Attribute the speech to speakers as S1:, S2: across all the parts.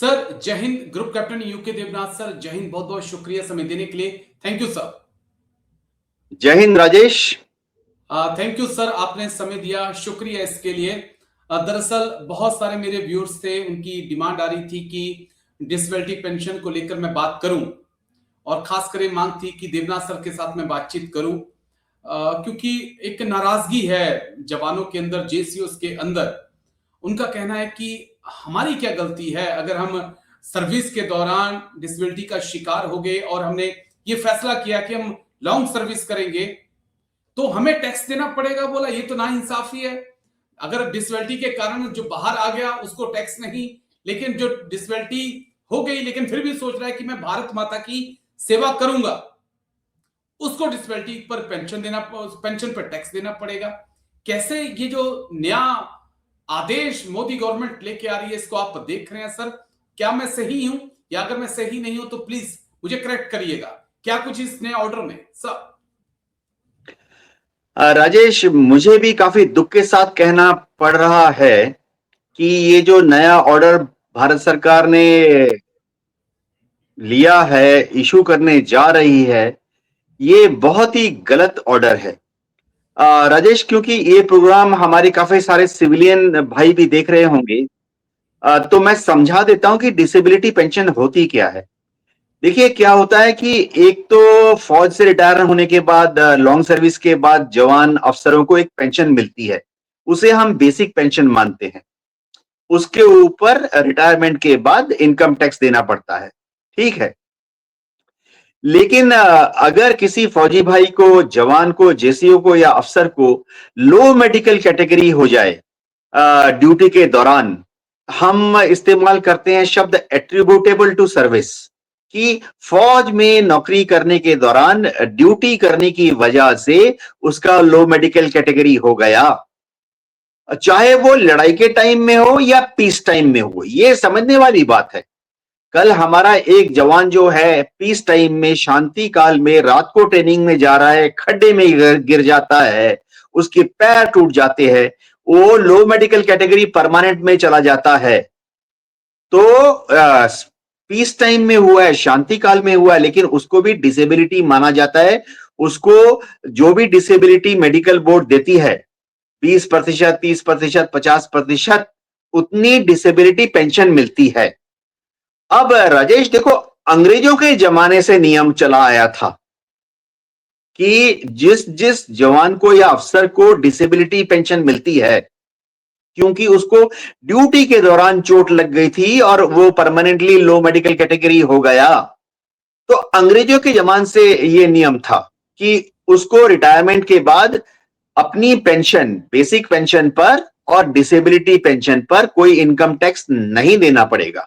S1: Sir जय हिंद। Group captain UK Devnath sir, जय हिंद। बहुत बहुत शुक्रिया समय देने के लिए। Thank you sir.
S2: जय हिंद राजेश।
S1: थैंक यू सर, आपने समय दिया, शुक्रिया इसके लिए। दरअसल बहुत सारे मेरे व्यूअर्स थे, उनकी डिमांड आ रही थी कि डिसेबिलिटी पेंशन को लेकर मैं बात करूं, और खास कर मांग थी कि देवनाथ सर के साथ मैं बातचीत करूं, क्योंकि एक नाराजगी है जवानों के अंदर, जेसीओस के अंदर। उनका कहना है कि हमारी क्या गलती है अगर हम सर्विस के दौरान डिसेबिलिटी का शिकार हो गए और हमने ये फैसला किया कि हम लॉन्ग सर्विस करेंगे तो हमें टैक्स देना पड़ेगा। बोला ये तो नाइंसाफी है। अगर डिसेबिलिटी के कारण जो बाहर आ गया उसको टैक्स नहीं, लेकिन जो डिसेबिलिटी हो गई लेकिन फिर भी सोच रहा है कि मैं भारत माता की सेवा करूंगा, उसको डिसेबिलिटी पर पेंशन पर टैक्स देना पड़ेगा। कैसे ये जो नया आदेश मोदी गवर्नमेंट लेके आ रही है, इसको आप देख रहे हैं सर? क्या मैं सही हूं, या अगर मैं सही नहीं हूं तो प्लीज मुझे करेक्ट करिएगा। क्या कुछ इस नए ऑर्डर में सर?
S2: राजेश, मुझे भी काफी दुख के साथ कहना पड़ रहा है कि ये जो नया ऑर्डर भारत सरकार ने लिया है, इशू करने जा रही है, ये बहुत ही गलत ऑर्डर है। राजेश, क्योंकि ये प्रोग्राम हमारे काफी सारे सिविलियन भाई भी देख रहे होंगे, तो मैं समझा देता हूं कि डिसेबिलिटी पेंशन होती क्या है। देखिए, क्या होता है कि एक तो फौज से रिटायर होने के बाद, लॉन्ग सर्विस के बाद जवान अफसरों को एक पेंशन मिलती है, उसे हम बेसिक पेंशन मानते हैं। उसके ऊपर रिटायरमेंट के बाद इनकम टैक्स देना पड़ता है, ठीक है। लेकिन अगर किसी फौजी भाई को, जवान को, जेसीओ को या अफसर को लो मेडिकल कैटेगरी हो जाए ड्यूटी के दौरान, हम इस्तेमाल करते हैं शब्द एट्रीब्यूटेबल टू सर्विस, कि फौज में नौकरी करने के दौरान ड्यूटी करने की वजह से उसका लो मेडिकल कैटेगरी हो गया, चाहे वो लड़ाई के टाइम में हो या पीस टाइम में हो। ये समझने वाली बात है। कल हमारा एक जवान जो है पीस टाइम में, शांति काल में, रात को ट्रेनिंग में जा रहा है, खड्डे में गिर जाता है, उसके पैर टूट जाते हैं, वो लो मेडिकल कैटेगरी परमानेंट में चला जाता है। तो पीस टाइम में हुआ है, शांति काल में हुआ है, लेकिन उसको भी डिसेबिलिटी माना जाता है। उसको जो भी डिसेबिलिटी मेडिकल बोर्ड देती है, 20%, 30%, 50%, उतनी डिसेबिलिटी पेंशन मिलती है। अब राजेश देखो, अंग्रेजों के जमाने से नियम चला आया था कि जिस जिस जवान को या अफसर को डिसेबिलिटी पेंशन मिलती है, क्योंकि उसको ड्यूटी के दौरान चोट लग गई थी और वो परमानेंटली लो मेडिकल कैटेगरी हो गया, तो अंग्रेजों के जमाने से ये नियम था कि उसको रिटायरमेंट के बाद अपनी पेंशन, बेसिक पेंशन पर और डिसेबिलिटी पेंशन पर कोई इनकम टैक्स नहीं देना पड़ेगा।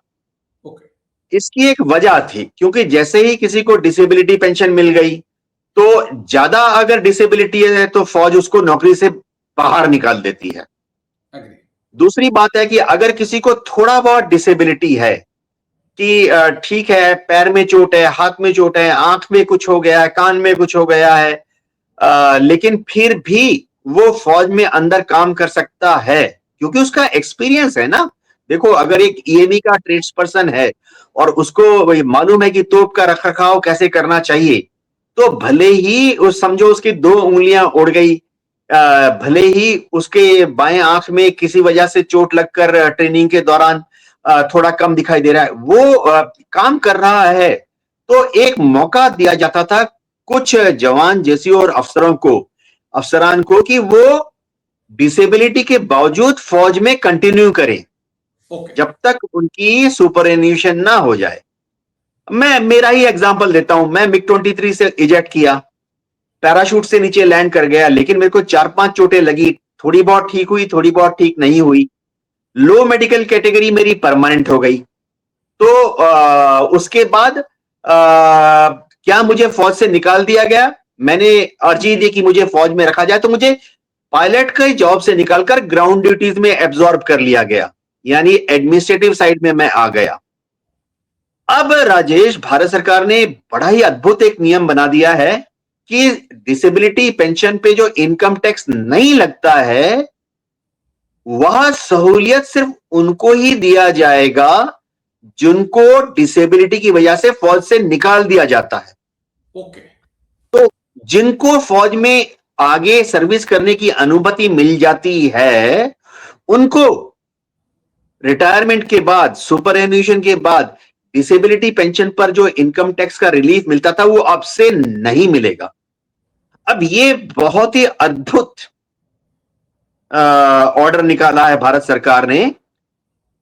S2: इसकी एक वजह थी, क्योंकि जैसे ही किसी को डिसेबिलिटी पेंशन मिल गई, तो ज्यादा अगर डिसेबिलिटी है तो फौज उसको नौकरी से बाहर निकाल देती है। दूसरी बात है कि अगर किसी को थोड़ा बहुत डिसेबिलिटी है, कि ठीक है, पैर में चोट है, हाथ में चोट है, आंख में कुछ हो गया है, कान में कुछ हो गया है, लेकिन फिर भी वो फौज में अंदर काम कर सकता है, क्योंकि उसका एक्सपीरियंस है ना। देखो, अगर एक ईएमई का ट्रेड्स पर्सन है और उसको मालूम है कि तोप का रखरखाव कैसे करना चाहिए, तो भले ही उस समझो उसकी 2 उंगलियां उड़ गई, भले ही उसके बाएं आंख में किसी वजह से चोट लगकर ट्रेनिंग के दौरान थोड़ा कम दिखाई दे रहा है, वो काम कर रहा है, तो एक मौका दिया जाता था कुछ जवान जैसी और अफसरान को कि वो डिसेबिलिटी के बावजूद फौज में कंटिन्यू करें, जब तक उनकी सुपरएन्यूशन ना हो जाए। मैं मेरा ही एग्जांपल देता हूं। मैं मिग 23 से इजेक्ट किया, पैराशूट से नीचे लैंड कर गया, लेकिन मेरे को 4-5 चोटें लगी, थोड़ी बहुत ठीक हुई, थोड़ी बहुत ठीक नहीं हुई। लो मेडिकल कैटेगरी मेरी परमानेंट हो गई। तो उसके बाद क्या मुझे फौज से निकाल दिया गया? मैंने अर्जी दी कि मुझे फौज में रखा जाए, तो मुझे पायलट की जॉब से निकालकर ग्राउंड ड्यूटीज में एब्जॉर्ब कर लिया गया, यानी एडमिनिस्ट्रेटिव साइड में मैं आ गया। अब राजेश, भारत सरकार ने बड़ा ही अद्भुत एक नियम बना दिया है कि डिसेबिलिटी पेंशन पे जो इनकम टैक्स नहीं लगता है, वह सहूलियत सिर्फ उनको ही दिया जाएगा जिनको डिसेबिलिटी की वजह से फौज से निकाल दिया जाता है।
S1: ओके।
S2: तो जिनको फौज में आगे सर्विस करने की अनुमति मिल जाती है, उनको रिटायरमेंट के बाद, सुपर एन्यूएशन के बाद डिसेबिलिटी पेंशन पर जो इनकम टैक्स का रिलीफ मिलता था, वो अब से नहीं मिलेगा। अब ये बहुत ही अद्भुत ऑर्डर निकाला है भारत सरकार ने।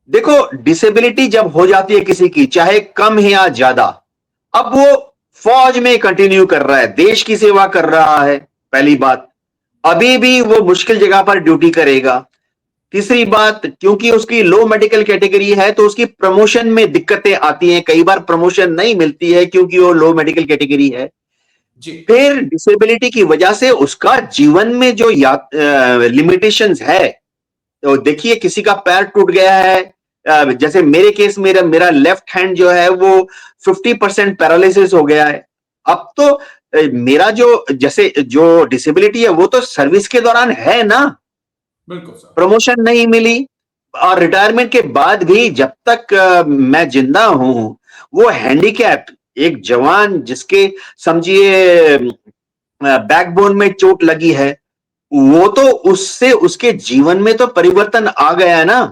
S2: देखो, डिसेबिलिटी जब हो जाती है किसी की, चाहे कम है या ज्यादा, अब वो फौज में कंटिन्यू कर रहा है, देश की सेवा कर रहा है, पहली बात। अभी भी वो मुश्किल जगह पर ड्यूटी करेगा। तीसरी बात, क्योंकि उसकी लो मेडिकल कैटेगरी है, तो उसकी प्रमोशन में दिक्कतें आती हैं, कई बार प्रमोशन नहीं मिलती है क्योंकि वो लो मेडिकल कैटेगरी है।
S1: जी।
S2: फिर डिसेबिलिटी की वजह से उसका जीवन में जो लिमिटेशंस है, तो देखिए किसी का पैर टूट गया है, जैसे मेरे केस मेरा लेफ्ट हैंड जो है वो 50% पैरालिसिस हो गया है। अब तो मेरा जो जैसे जो डिसेबिलिटी है वो तो सर्विस के दौरान है ना,
S1: बिल्कुल सर।
S2: प्रमोशन नहीं मिली, और रिटायरमेंट के बाद भी जब तक मैं जिंदा हूं, वो हैंडीकैप, एक जवान जिसके समझिए बैकबोन में चोट लगी है, वो तो उससे उसके जीवन में तो परिवर्तन आ गया है ना।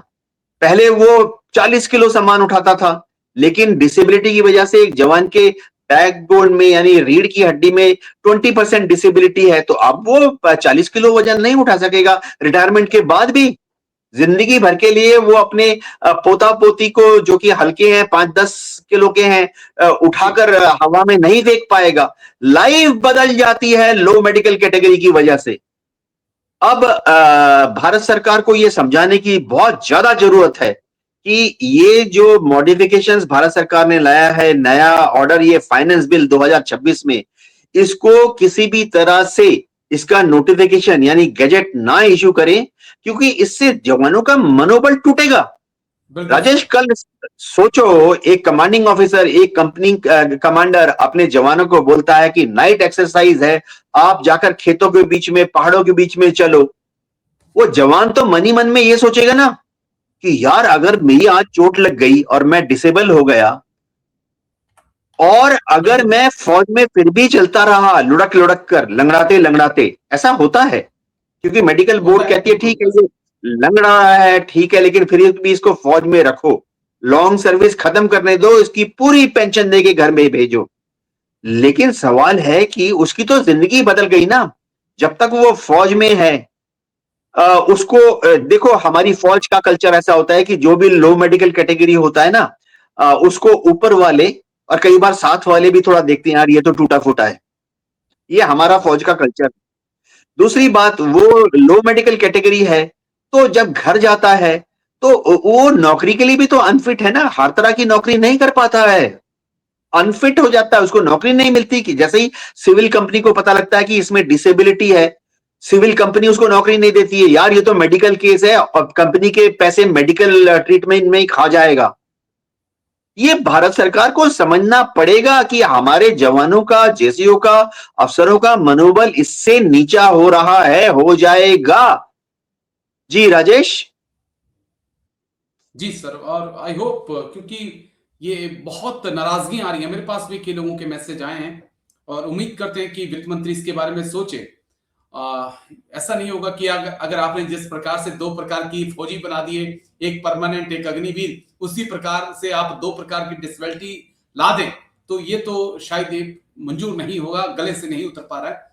S2: पहले वो 40 किलो सामान उठाता था, लेकिन डिसेबिलिटी की वजह से एक जवान के बैकबोन में यानी रीढ़ की हड्डी में 20% डिसेबिलिटी है, तो अब वो 40 किलो वजन नहीं उठा सकेगा। रिटायरमेंट के बाद भी जिंदगी भर के लिए वो अपने पोता पोती को, जो कि हल्के हैं, 5-10 किलो के हैं, उठाकर हवा में नहीं फेंक पाएगा। लाइफ बदल जाती है लो मेडिकल कैटेगरी की वजह से। अब भारत सरकार को यह समझाने की बहुत ज्यादा जरूरत है कि ये जो मॉडिफिकेशंस भारत सरकार ने लाया है, नया ऑर्डर, ये फाइनेंस बिल 2026 में, इसको किसी भी तरह से इसका नोटिफिकेशन यानी गैजेट ना इशू करें, क्योंकि इससे जवानों का मनोबल टूटेगा।
S1: बिल्कुल
S2: राजेश,
S1: सर।
S2: कल सोचो, एक कमांडिंग ऑफिसर, एक कंपनी कमांडर अपने जवानों को बोलता है कि नाइट एक्सरसाइज है, आप जाकर खेतों के बीच में, पहाड़ों के बीच में चलो। वो जवान तो मन ही मन में ये सोचेगा ना कि यार, अगर मेरी आज चोट लग गई और मैं डिसेबल हो गया, और अगर मैं फौज में फिर भी चलता रहा लुढ़क लुढ़क कर, लंगड़ाते लंगड़ाते, ऐसा होता है, क्योंकि मेडिकल
S1: होता
S2: बोर्ड
S1: है,
S2: कहती है
S1: बिल्कुल
S2: ठीक है
S1: होता है
S2: ये लंगड़ा रहा है, ठीक है, लेकिन फिर भी इसको फौज में रखो, लॉन्ग सर्विस खत्म करने दो, इसकी पूरी पेंशन देके घर में भेजो। लेकिन सवाल है कि उसकी तो जिंदगी बदल गई ना, जब तक वो फौज में है। उसको देखो, हमारी फौज का कल्चर ऐसा होता है कि जो भी लो मेडिकल कैटेगरी होता है ना, उसको ऊपर वाले और कई बार साथ वाले भी थोड़ा देखते हैं, यार ये तो टूटा फूटा है। ये हमारा फौज का कल्चर। दूसरी बात, वो लो मेडिकल कैटेगरी है, तो जब घर जाता है तो वो नौकरी के लिए भी तो अनफिट है ना, हर तरह की नौकरी नहीं कर पाता है, अनफिट हो जाता है, उसको नौकरी नहीं मिलती। कि जैसे ही सिविल कंपनी को पता लगता है कि इसमें डिसेबिलिटी है, सिविल कंपनी उसको नौकरी नहीं देती है, यार ये तो मेडिकल केस है और कंपनी के पैसे मेडिकल ट्रीटमेंट में ही खा जाएगा। ये भारत सरकार को समझना पड़ेगा कि हमारे जवानों का, जेसीओ का, अफसरों का मनोबल इससे नीचा हो रहा है, हो जाएगा। जी राजेश।
S1: जी सर। और आई होप, क्योंकि ये बहुत नाराजगी आ रही है, मेरे पास भी कई लोगों के मैसेज आए हैं और उम्मीद करते हैं कि वित्त मंत्री इसके बारे में सोचे। ऐसा नहीं होगा कि अगर आपने जिस प्रकार से दो प्रकार की फौजी बना दिए, एक परमानेंट एक अग्निवीर, उसी प्रकार से आप दो प्रकार की डिसेबिलिटी ला दें, तो ये तो शायद ये मंजूर नहीं होगा, गले से नहीं उतर पा रहा है।